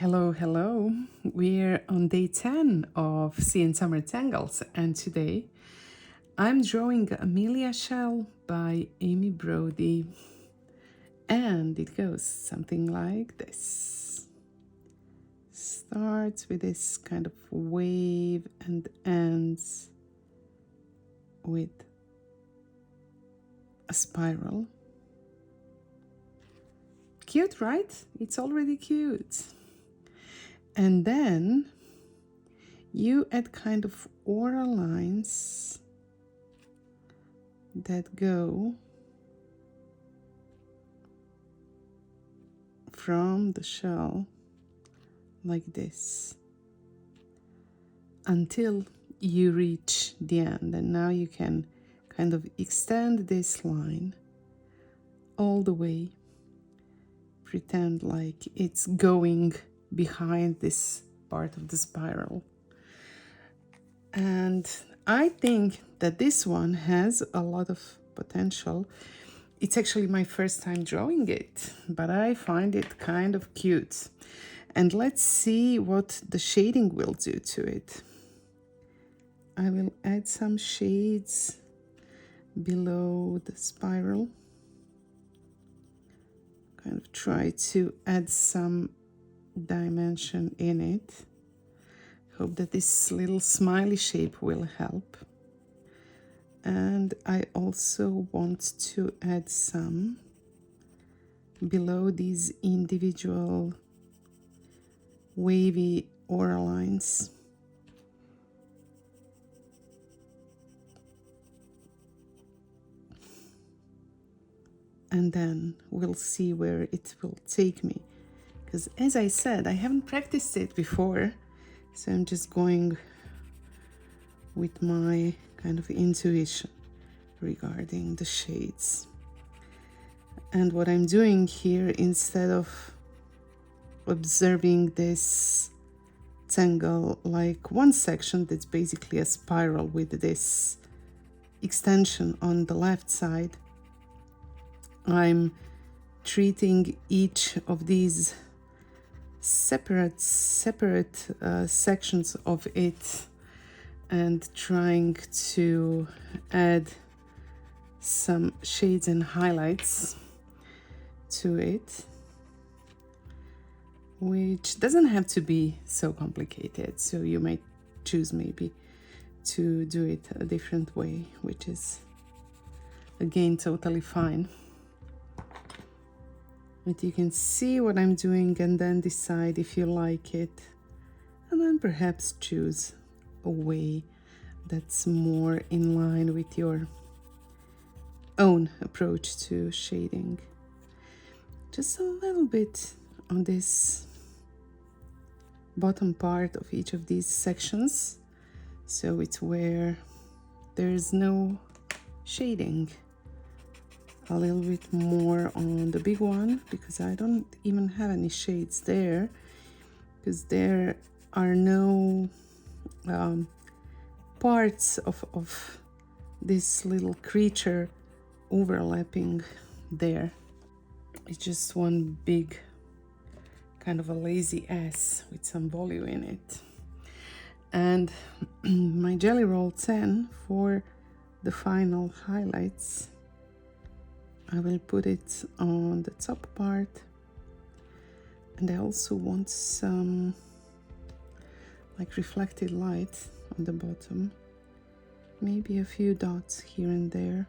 Hello, hello. We're on day 10 of Sea and Summer Tangles, and today I'm drawing Ameliachele by Amy Broady, and it goes something like this. Starts with this kind of wave and ends with a spiral. Cute, right? It's already cute. And then you add kind of oral lines that go from the shell like this until you reach the end. And now you can kind of extend this line all the way, pretend like it's going behind this part of the spiral. And I think that this one has a lot of potential. It's actually my first time drawing it, but I find it kind of cute. And let's see what the shading will do to it. I will add some shades below the spiral. Kind of try to add some dimension in it. Hope that this little smiley shape will help. And I also want to add some below these individual wavy oral lines. And then we'll see where it will take me. Because as I said, I haven't practiced it before. So I'm just going with my kind of intuition regarding the shades. And what I'm doing here, instead of observing this tangle like one section that's basically a spiral with this extension on the left side, I'm treating each of these separate sections of it and trying to add some shades and highlights to it, which doesn't have to be so complicated. So you might choose maybe to do it a different way, which is again totally fine. But you can see what I'm doing and then decide if you like it, and then perhaps choose a way that's more in line with your own approach to shading. Just a little bit on this bottom part of each of these sections, so it's where there's no shading. A little bit more on the big one, because I don't even have any shades there, because there are no parts of this little creature overlapping there. It's just one big kind of a lazy S with some volume in it. And my Jelly Roll 10 for the final highlights, I will put it on the top part, and I also want some like reflected light on the bottom, maybe a few dots here and there.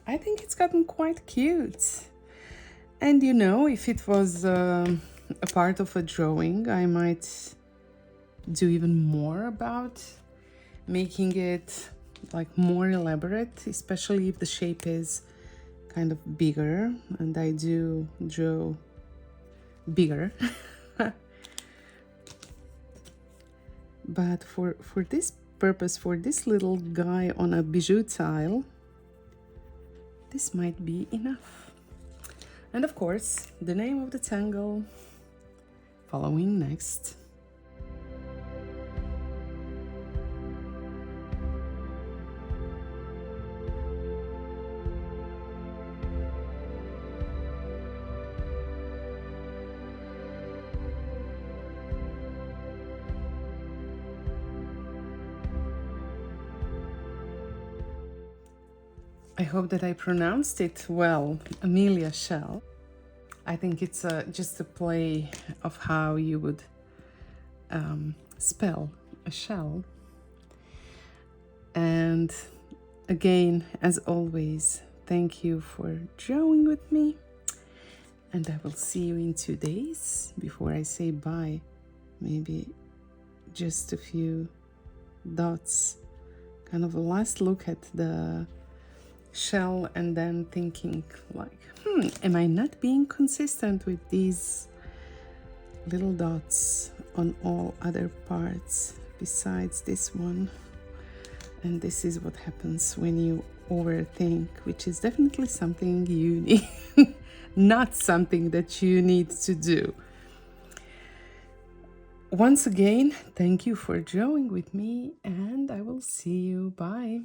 I think it's gotten quite cute. And you know, if it was a part of a drawing, I might do even more about making it like more elaborate, especially if the shape is kind of bigger, and I do draw bigger. But for this purpose, for this little guy on a bijou tile, this might be enough. And of course, the name of the tangle following next. I hope that I pronounced it well, Ameliachele. I think it's just a play of how you would spell a shell. And again, as always, thank you for drawing with me. And I will see you in 2 days. Before I say bye, maybe just a few dots, kind of a last look at the shell, and then thinking like, am I not being consistent with these little dots on all other parts besides this one? And this is what happens when you overthink, which is definitely something you need, not something that you need to do. Once again, thank you for drawing with me, and I will see you. Bye.